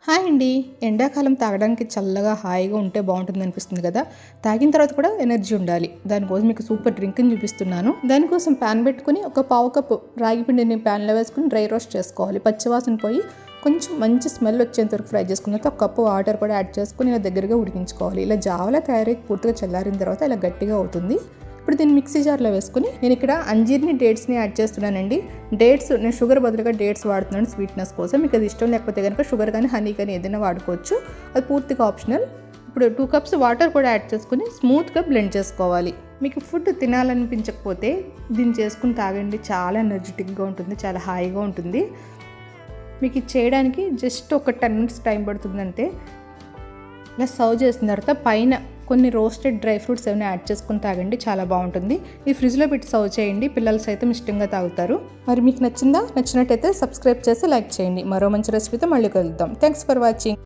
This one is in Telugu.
హాయ్ అండి. ఎండాకాలం తాగడానికి చల్లగా హాయిగా ఉంటే బాగుంటుంది అనిపిస్తుంది కదా. తాగిన తర్వాత కూడా ఎనర్జీ ఉండాలి. దానికోసం మీకు సూపర్ డ్రింక్ని చూపిస్తున్నాను. దానికోసం ప్యాన్ పెట్టుకుని ఒక పావు కప్పు రాగి పిండిని ప్యాన్లో వేసుకుని డ్రై రోస్ట్ చేసుకోవాలి. పచ్చివాసన పోయి కొంచెం మంచి స్మెల్ వచ్చేంత వరకు ఫ్రై చేసుకున్న తర్వాత ఒక కప్పు వాటర్ కూడా యాడ్ చేసుకుని ఇలా దగ్గరగా ఉడికించుకోవాలి. ఇలా జావలా తయారై పూర్తిగా చల్లారిన తర్వాత ఇలా గట్టిగా అవుతుంది. ఇప్పుడు దీన్ని మిక్సీ జార్లో వేసుకుని నేను ఇక్కడ అంజీర్ని డేట్స్ని యాడ్ చేస్తున్నానండి. డేట్స్ నేను షుగర్ బదులుగా డేట్స్ వాడుతున్నాను స్వీట్నెస్ కోసం. మీకు అది ఇష్టం లేకపోతే కనుక షుగర్ కానీ హనీ కానీ ఏదైనా వాడుకోవచ్చు. అది పూర్తిగా ఆప్షనల్. ఇప్పుడు 2 కప్స్ వాటర్ కూడా యాడ్ చేసుకుని స్మూత్గా బ్లెండ్ చేసుకోవాలి. మీకు ఫుడ్ తినాలనిపించకపోతే దీన్ని చేసుకుని తాగండి. చాలా ఎనర్జెటిక్గా ఉంటుంది, చాలా హాయిగా ఉంటుంది. మీకు ఇది చేయడానికి జస్ట్ ఒక 10 మినిట్స్ టైం పడుతుందంటే. ఇలా సర్వ్ చేసిన తర్వాత పైన కొన్ని రోస్టెడ్ డ్రై ఫ్రూట్స్ ఏమైనా యాడ్ చేసుకుని తాగండి, చాలా బాగుంటుంది. ఈ ఫ్రిడ్జ్లో పెట్టి సర్వ్ చేయండి, పిల్లలు సైతం ఇష్టంగా తాగుతారు. మరి మీకు నచ్చినట్టయితే సబ్స్క్రైబ్ చేసి లైక్ చేయండి. మరో మంచి రెసిపీతో మళ్ళీ కలుద్దాం. Thanks for watching.